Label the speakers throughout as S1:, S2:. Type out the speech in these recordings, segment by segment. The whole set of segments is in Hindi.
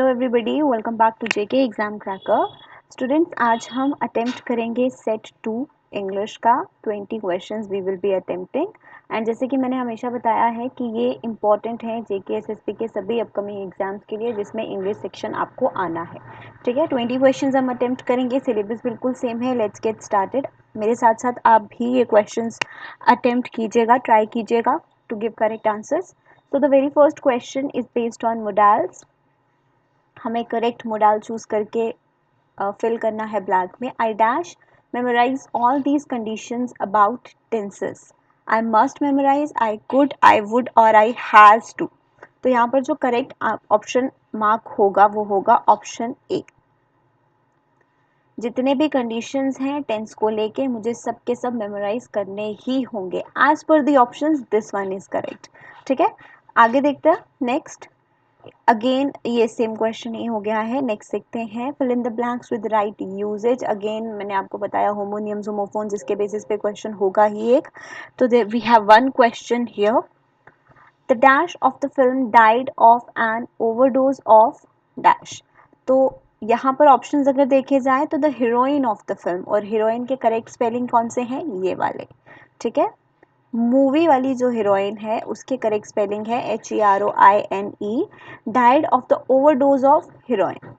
S1: Everybody, welcome back to JK exam cracker. Students, आज हम अटेम्प्ट करेंगे सेट 2 इंग्लिश का 20 questions we will be attempting. And जैसे कि मैंने हमेशा बताया है कि ये इंपॉर्टेंट है जेके एसएसपी के सभी अपकमिंग एग्जाम्स के लिए जिसमें इंग्लिश सेक्शन आपको आना है। ठीक है, 20 क्वेश्चंस हम अटेम्प्ट करेंगे। सिलेबस बिल्कुल सेम है। Let's get started. मेरे साथ साथ आप भी ये क्वेश्चंस अटेम्प्ट कीजिएगा, ट्राई कीजिएगा to give correct answers. So the very first question is based on modals. हमें करेक्ट मोडाल चूज करके फिल करना है ब्लैंक में। I dash memorize all these conditions about tenses. I must memorize, I could, I would और आई हैज टू। तो यहाँ पर जो करेक्ट ऑप्शन मार्क होगा वो होगा ऑप्शन ए। जितने भी कंडीशंस हैं टेंस को लेके मुझे सब के सब मेमोराइज करने ही होंगे। एज पर the options this one is correct. ठीक है, आगे देखते हैं। नेक्स्ट अगेन ये सेम क्वेश्चन ही हो गया है। नेक्स्ट देखते हैं। Fill in the blanks with right uses. Again मैंने आपको बताया होमोनियम्स होमोफोन्स, इसके बेसिस पे क्वेश्चन होगा ही एक। तो we have one question here. The dash of the film died of an overdose of dash. तो यहाँ पर ऑप्शंस अगर देखे जाए तो the heroine of the film, और हीरोइन के करेक्ट स्पेलिंग कौन से हैं? ये वाले। ठीक है, मूवी वाली जो हीरोइन है उसके करेक्ट स्पेलिंग है HEROINE। Died of the overdose of heroine,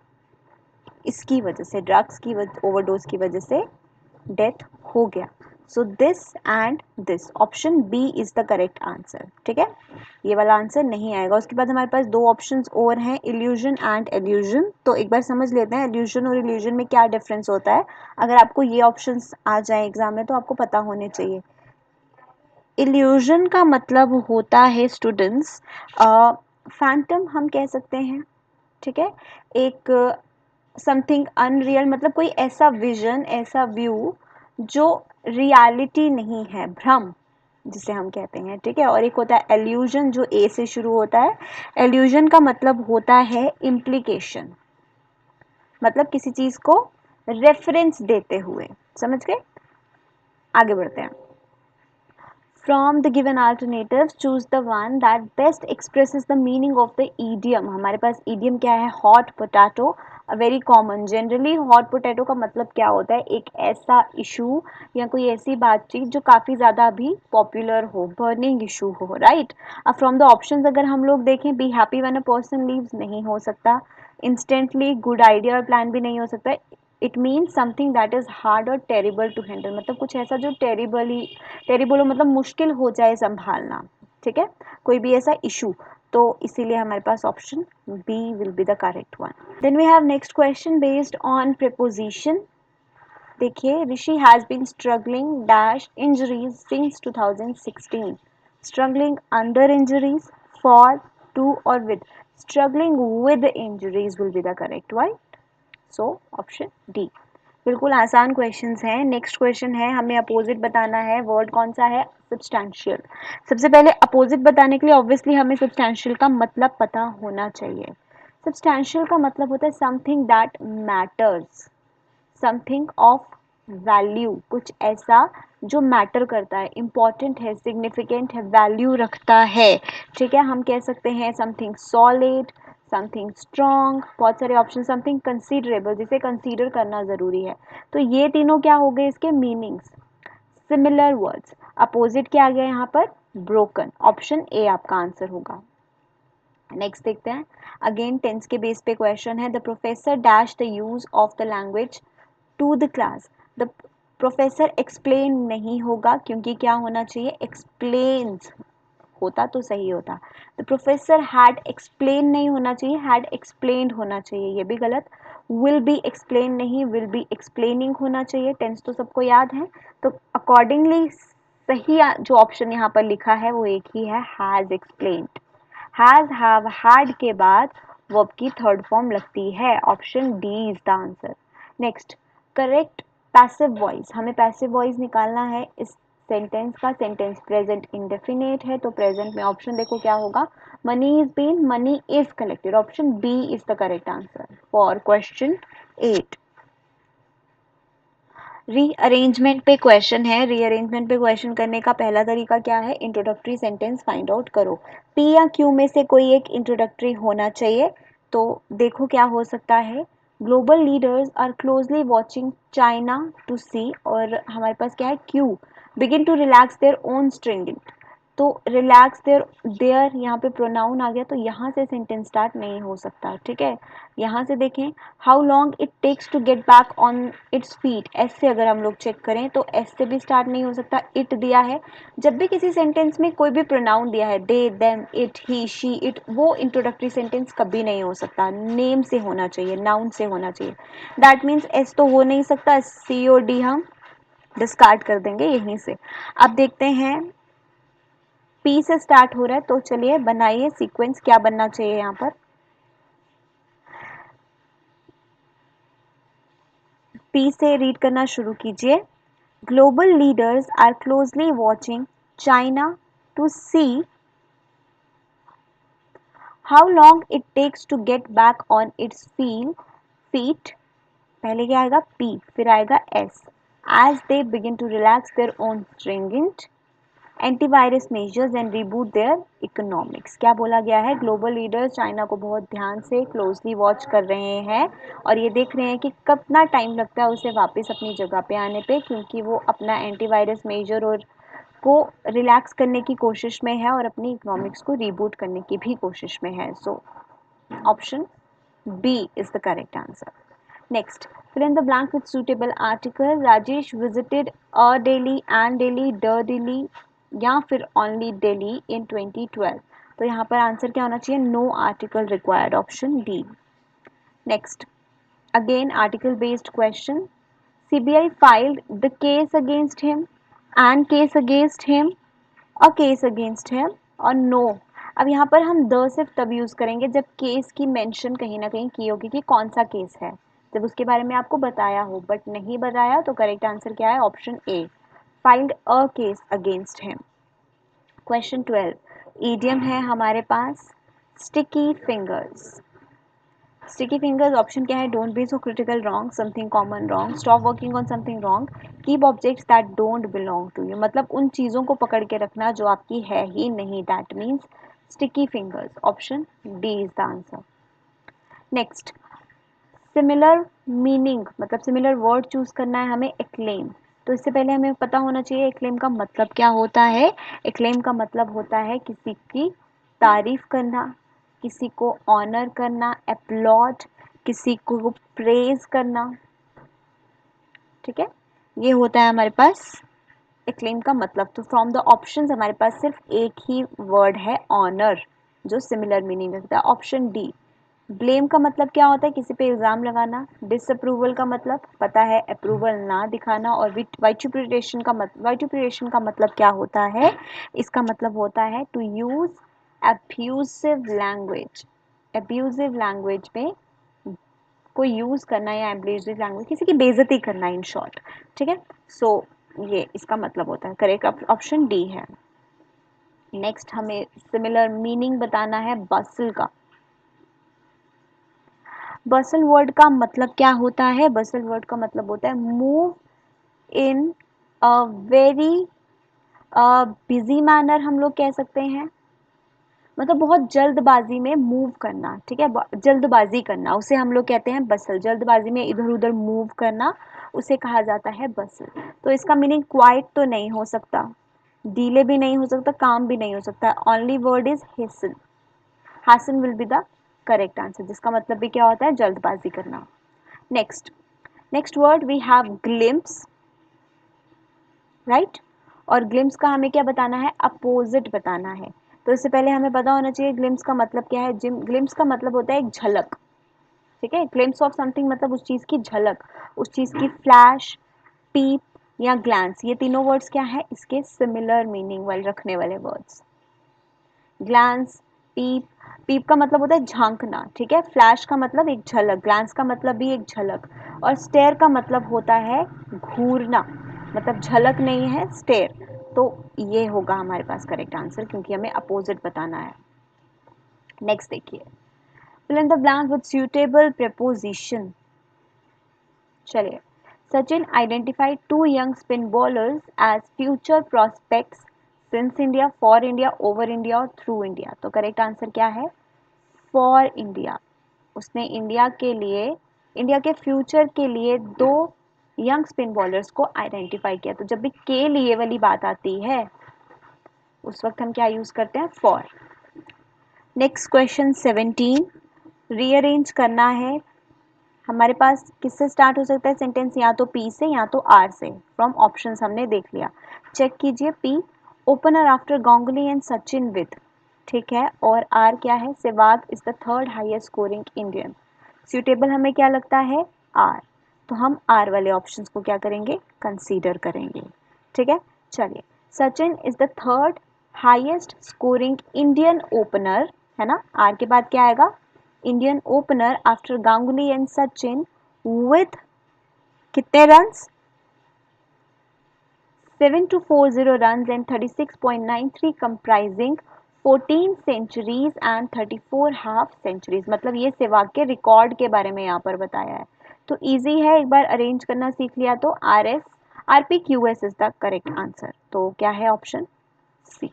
S1: इसकी वजह से ड्रग्स की ओवरडोज की वजह से डेथ हो गया। So this and this, option B is the correct answer. ठीक है, ये वाला आंसर नहीं आएगा। उसके बाद हमारे पास दो ऑप्शंस और हैं, इल्यूजन एंड एल्यूजन। तो एक बार समझ लेते हैं एल्यूजन और इल्यूजन में क्या डिफरेंस होता है। अगर आपको ये ऑप्शंस आ जाए एग्जाम में तो आपको पता होने चाहिए। इल्यूजन का मतलब होता है स्टूडेंट्स फैंटम हम कह सकते हैं। ठीक है, एक समथिंग अनरियल, मतलब कोई ऐसा विजन, ऐसा व्यू जो रियलिटी नहीं है, भ्रम जिसे हम कहते हैं। ठीक है, और एक होता है एल्यूजन जो ए से शुरू होता है। एल्यूजन का मतलब होता है इम्प्लीकेशन, मतलब किसी चीज को रेफरेंस देते हुए। समझ गए? आगे बढ़ते हैं। From the given alternatives, choose the one that best expresses the meaning of the idiom. हमारे पास idiom क्या है? Hot potato, a very common. Generally hot potato का मतलब क्या होता है? एक ऐसा issue या कोई ऐसी बातचीत जो काफ़ी ज़्यादा अभी popular हो, burning issue हो, right? अब from the options अगर हम लोग देखें, be happy when a person leaves नहीं हो सकता, instantly good idea और plan भी नहीं हो सकता। It means something that is hard और टेरिबल टू हैंडल, मतलब कुछ ऐसा जो टेरिबल हो, मतलब मुश्किल हो जाए संभालना। ठीक है, कोई भी ऐसा इशू। तो इसीलिए हमारे पास option B will be the correct one. Then we have next question based on preposition. देखिए, Rishi has been struggling dash injuries since 2016। Struggling under injuries, for, to और with. Struggling with injuries will be the correct one. So option D. बिल्कुल आसान क्वेश्चंस हैं। नेक्स्ट क्वेश्चन है, हमें अपोजिट बताना है। वर्ड कौन सा है? सब्सटैंशियल। सबसे पहले अपोजिट बताने के लिए ऑब्वियसली हमें सब्सटैंशियल का मतलब पता होना चाहिए। सब्सटैंशियल का मतलब होता है something that matters, something of value, कुछ ऐसा जो मैटर करता है, इंपॉर्टेंट है, सिग्निफिकेंट है, वैल्यू रखता है। ठीक है, हम कह सकते हैं समथिंग सॉलिड, समथिंग स्ट्रॉन्ग, बहुत सारे ऑप्शन, समथिंग कंसीडरेबल, जिसे कंसीडर करना ज़रूरी है। तो ये तीनों क्या हो गए इसके मीनिंग्स? Similar words. अपोजिट क्या आ गया यहाँ पर? ब्रोकन। ऑप्शन ए आपका आंसर होगा। नेक्स्ट देखते हैं। अगेन टेंस के बेस पे क्वेश्चन है। The professor dash the use of the language to the class. The professor explain नहीं होगा, क्योंकि क्या होना चाहिए? एक्सप्लेन्स होता तो सही होता। द प्रोफेसर हैड एक्सप्लेन नहीं होना चाहिए, हैड एक्सप्लेन्ड होना चाहिए, ये भी गलत। विल बी एक्सप्लेन नहीं, विल बी एक्सप्लेनिंग होना चाहिए। टेंस तो सबको याद है। तो अकॉर्डिंगली सही जो ऑप्शन यहाँ पर लिखा है वो एक ही है, has explained. Has, have, had के बाद वर्ब की थर्ड फॉर्म लगती है। Option D is the answer. Next, correct passive voice. हमें पैसिव वॉइस निकालना है इस सेंटेंस का। सेंटेंस प्रेजेंट इंडेफिनेट है, तो प्रेजेंट में ऑप्शन देखो क्या होगा? Money is been, money is collected. Option B is the correct answer for question 8। Rearrangement पे क्वेश्चन है। रीअरेंजमेंट पे क्वेश्चन करने का पहला तरीका क्या है? इंट्रोडक्टरी सेंटेंस फाइंड आउट करो। पी या क्यू में से कोई एक इंट्रोडक्टरी होना चाहिए। तो देखो क्या हो सकता है, global leaders are closely watching China to see, और हमारे पास क्या है Q, begin to relax their own string, तो रिलैक्स देयर, देयर यहाँ पे प्रोनाउन आ गया, तो यहाँ से सेंटेंस स्टार्ट नहीं हो सकता, ठीक है। यहाँ से देखें, how long it takes to get back on its feet, S से अगर हम लोग चेक करें तो एस से भी स्टार्ट नहीं हो सकता, इट दिया है। जब भी किसी सेंटेंस में कोई भी प्रोनाउन दिया है, they, them, it, he, she, it, वो इंट्रोडक्टरी सेंटेंस कभी नहीं हो सकता, नेम से होना चाहिए, नाउन से होना चाहिए। दैट मीन्स एस तो हो नहीं सकता, सी और डी हम डिस्कार्ड कर देंगे यहीं से। अब देखते हैं, पी से स्टार्ट हो रहा है, तो चलिए बनाइए सीक्वेंस, क्या बनना चाहिए यहाँ पर। पी से रीड करना शुरू कीजिए। Global leaders are closely watching China to see how long it takes to get back on its feet, पहले क्या आएगा पी, फिर आएगा S, as they begin to relax their own stringent antivirus measures and reboot their economics. क्या बोला गया है, ग्लोबल लीडर्स चाइना को बहुत ध्यान से क्लोजली वॉच कर रहे हैं और ये देख रहे हैं कि कितना टाइम लगता है उसे वापस अपनी जगह पे आने पे, क्योंकि वो अपना एंटीवायरस मेजर और को रिलैक्स करने की कोशिश में है और अपनी इकोनॉमिक्स को रिबूट करने की भी कोशिश में है। So option B is the correct answer. Next, fill in the blank with suitable article. Rajesh visited a Delhi and Delhi, the Delhi या फिर only Delhi in 2012. तो यहाँ पर आंसर क्या होना चाहिए, no article required, option D. Next, again article based question. CBI filed the case against him and case against him, a case against him और no. अब यहाँ पर हम द सिर्फ तब यूज़ करेंगे जब केस की मेंशन कहीं ना कहीं की होगी कि कौन सा केस है, जब उसके बारे में आपको बताया हो, बट नहीं बताया तो करेक्ट आंसर क्या है, option A, filed a case against him. Question 12 idiom है हमारे पास sticky fingers. Sticky fingers option क्या है, don't be so critical wrong, something common wrong, stop working on something wrong, keep objects that don't belong to you, मतलब उन चीज़ों को पकड़ के रखना जो आपकी है ही नहीं, that means sticky fingers, option D is the answer. Next, similar meaning, मतलब सिमिलर वर्ड चूज करना है हमें, एक्लेम। तो इससे पहले हमें पता होना चाहिए एक्लेम का मतलब क्या होता है। एक्लेम का मतलब होता है किसी की तारीफ करना, किसी को ऑनर करना, अपलॉड, किसी को प्रेज करना, ठीक है, ये होता है हमारे पास एक्लेम का मतलब। तो फ्रॉम द ऑप्शंस हमारे पास सिर्फ एक ही वर्ड है, ऑनर, जो सिमिलर मीनिंग रखता है, ऑप्शन डी। ब्लेम का मतलब क्या होता है, किसी पे इल्ज़ाम लगाना। डिसअप्रूवल का मतलब पता है, अप्रूवल ना दिखाना। और वाइटुप्रिएशन का मतलब क्या होता है, इसका मतलब होता है to use abusive language, abusive language में कोई यूज़ करना या एब्यूसिव लैंग्वेज, किसी की बेइज्जती करना इन शॉर्ट, ठीक है। सो ये इसका मतलब होता है, करेक्ट ऑप्शन डी है। नेक्स्ट हमें सिमिलर मीनिंग बताना है बसल का। बसल वर्ड का मतलब क्या होता है, बसल वर्ड का मतलब होता है move in a very busy manner, हम लोग कह सकते हैं, मतलब बहुत जल्दबाजी में मूव करना, ठीक है, जल्दबाजी करना, उसे हम लोग कहते हैं बसल। जल्दबाजी में इधर उधर मूव करना उसे कहा जाता है बसल। तो इसका मीनिंग क्वाइट तो नहीं हो सकता, डीले भी नहीं हो सकता, काम भी नहीं हो सकता, only word is hasten, hasten will be the correct answer, जिसका मतलब भी क्या होता है, जल्दबाजी करना। Next, next word we have glimpse, right, और ग्लिम्स का हमें क्या बताना है, अपोजिट बताना है। तो इससे पहले हमें पता होना चाहिए ग्लिम्स का मतलब क्या है। ग्लिम्स का मतलब होता है एक झलक, ठीक है, ग्लिम्स ऑफ समथिंग मतलब उस चीज़ की झलक, उस चीज़ की फ्लैश, पीप या ग्लैंस, ये तीनों वर्ड्स क्या है, इसके सिमिलर मीनिंग वाले रखने वाले वर्ड्स। ग्लैंस, पीप, पीप का मतलब होता है झांकना, ठीक है, फ्लैश का मतलब एक झलक, ग्लैंस का मतलब भी एक झलक, और स्टेयर का मतलब होता है घूरना, मतलब झलक नहीं है, स्टेयर। तो ये होगा हमारे पास करेक्ट आंसर, क्योंकि हमें अपोजिट बताना है। नेक्स्ट देखिए, fill in the blank with suitable preposition। चलिए, Sachin identified two young spin bowlers as future prospects since India, for India, over India और थ्रू इंडिया। तो करेक्ट आंसर क्या है, फॉर इंडिया। उसने इंडिया के फ्यूचर के लिए 2 यंग स्पिन बॉलर्स को आइडेंटिफाई किया। तो जब भी के लिए वाली बात आती है उस वक्त हम क्या यूज करते हैं, फॉर। नेक्स्ट क्वेश्चन 17, रीअरेंज करना है। हमारे पास किससे स्टार्ट हो सकता है सेंटेंस, या तो पी से या तो आर से। फ्रॉम ऑप्शंस हमने देख लिया, चेक कीजिए। P, opener after Ganguly and Sachin with, ठीक है। और आर क्या है, Sehwag is the third highest scoring Indian. Suitable हमें क्या लगता है, आर। तो हम आर वाले ऑप्शंस को क्या करेंगे, कंसीडर करेंगे, ठीक है। चलिए, Sachin is the third highest scoring Indian opener, है ना। आर के बाद क्या आएगा, Indian opener after Ganguly and Sachin with कितने runs, 7240 runs and 36.93 comprising 14 centuries and 34 half centuries। मतलब ये सहवाग के रिकॉर्ड के बारे में यहाँ पर बताया है। तो इजी है, एक बार अरेंज करना सीख लिया तो RPQS is the correct answer. तो क्या है, option C.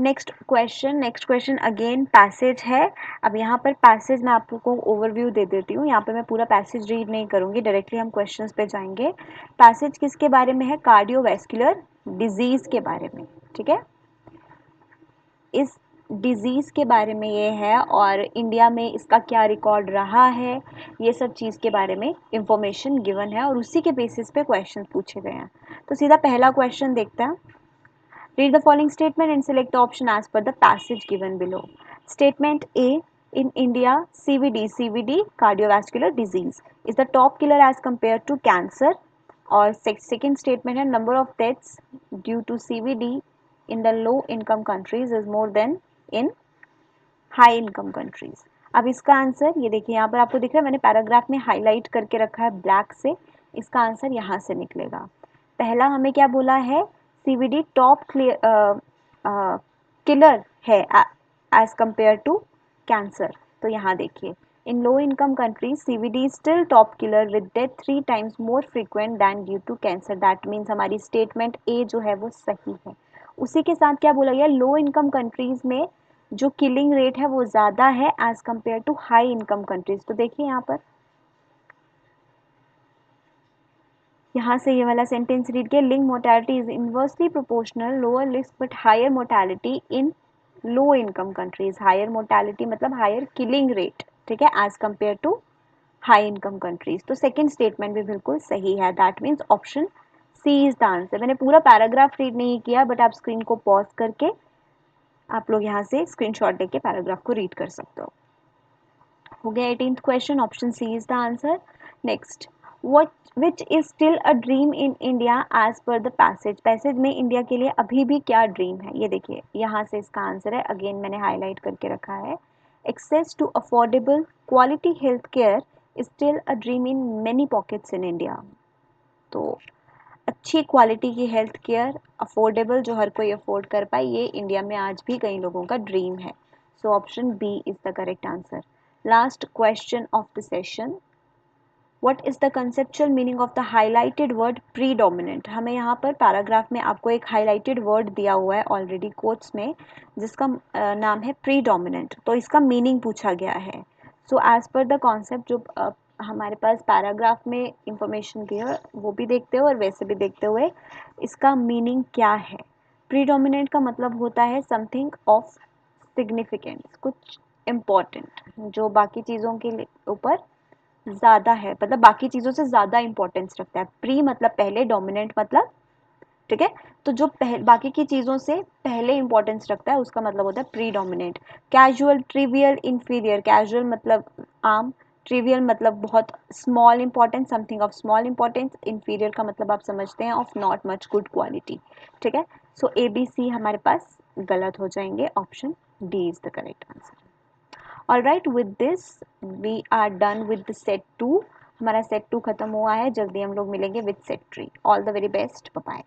S1: Next question again passage है। अब यहाँ पर पैसेज मैं आपको ओवरव्यू दे देती हूँ। यहाँ पे मैं पूरा पैसेज रीड नहीं करूँगी, डायरेक्टली हम क्वेश्चंस पे जाएंगे। पैसेज किसके बारे में है, कार्डियोवैस्कुलर डिजीज के बारे में, ठीक है। इस डिजीज़ के बारे में ये है और इंडिया में इसका क्या रिकॉर्ड रहा है, ये सब चीज़ के बारे में इंफॉर्मेशन गिवन है और उसी के बेसिस पे क्वेश्चन पूछे गए हैं। तो सीधा पहला क्वेश्चन देखते हैं। Read the following statement and select the option as per the passage given below. Statement A, in India, CVD, cardiovascular disease, is the top killer as compared to cancer. और second statement है, number of deaths due to CVD in the low income countries is more than in high income countries. अब इसका आंसर ये देखिए, यहाँ पर आपको दिख रहा है, मैंने पैराग्राफ में हाईलाइट करके रखा है ब्लैक से। इसका आंसर यहाँ से निकलेगा। पहला हमें क्या बोला है, CVD टॉप किलर है एज कंपेयर टू कैंसर। तो यहाँ देखिए, in low income countries CVD is still top killer with death 3 times more frequent than due to cancer. That means हमारी स्टेटमेंट ए जो है वो सही है। उसी के साथ क्या बोला गया, लो इनकम कंट्रीज में जो किलिंग रेट है वो ज़्यादा है as compared to high income countries. तो देखिए यहाँ से ये वाला सेंटेंस रीड किया, लिंग mortality is inversely proportional, lower risk but higher mortality in low income countries. Higher mortality मतलब हायर किलिंग रेट, ठीक है, as compared to high income countries. तो सेकेंड स्टेटमेंट भी बिल्कुल सही है। That means option C is the answer. मैंने पूरा पैराग्राफ रीड नहीं किया, बट आप स्क्रीन को पॉज करके आप लोग यहाँ से स्क्रीनशॉट लेके पैराग्राफ को रीड कर सकते हो गया 18th question, option C is the answer. Next, what which is still a dream in India as पर द पैसेज में इंडिया के लिए अभी भी क्या ड्रीम है, ये देखिए यहाँ से इसका आंसर है। अगेन मैंने हाईलाइट करके रखा है, access to affordable quality health care is still a dream in many pockets in India. तो अच्छी क्वालिटी की हेल्थ केयर अफोर्डेबल, जो हर कोई अफोर्ड कर पाए, ये इंडिया में आज भी कई लोगों का ड्रीम है। So option B is the correct answer. Last question of the session, what is the conceptual meaning of the highlighted word predominant. हमें यहाँ पर पैराग्राफ में आपको एक हाईलाइटेड वर्ड दिया हुआ है ऑलरेडी कोट्स में, जिसका नाम है प्रीडोमिनेंट। तो इसका मीनिंग पूछा गया है। सो एज पर द कॉन्सेप्ट जो हमारे पास पैराग्राफ में इंफॉर्मेशन दी है वो भी देखते हुए और वैसे भी देखते हुए इसका मीनिंग क्या है। प्रीडोमिनेंट का मतलब होता है समथिंग ऑफ सिग्निफिकेंस, कुछ इम्पोर्टेंट जो बाकी चीज़ों के ऊपर ज़्यादा है, मतलब बाकी चीज़ों से ज़्यादा इंपॉर्टेंस रखता है। प्री मतलब पहले, डोमिनेंट मतलब, ठीक है, तो जो बाकी की चीज़ों से पहले इंपॉर्टेंस रखता है उसका मतलब होता है pre dominant. Casual, trivial, inferior. Casual मतलब आम, ट्रिवियल मतलब बहुत small importance, something of small importance. Inferior का मतलब आप समझते हैं of not much good quality, ठीक है। सो ए बी सी हमारे पास गलत हो जाएंगे, option D is the correct answer. All right, with this we are done with the set 2। हमारा सेट 2 खत्म हुआ है, जल्दी हम लोग मिलेंगे with set 3। All the very best, bye bye.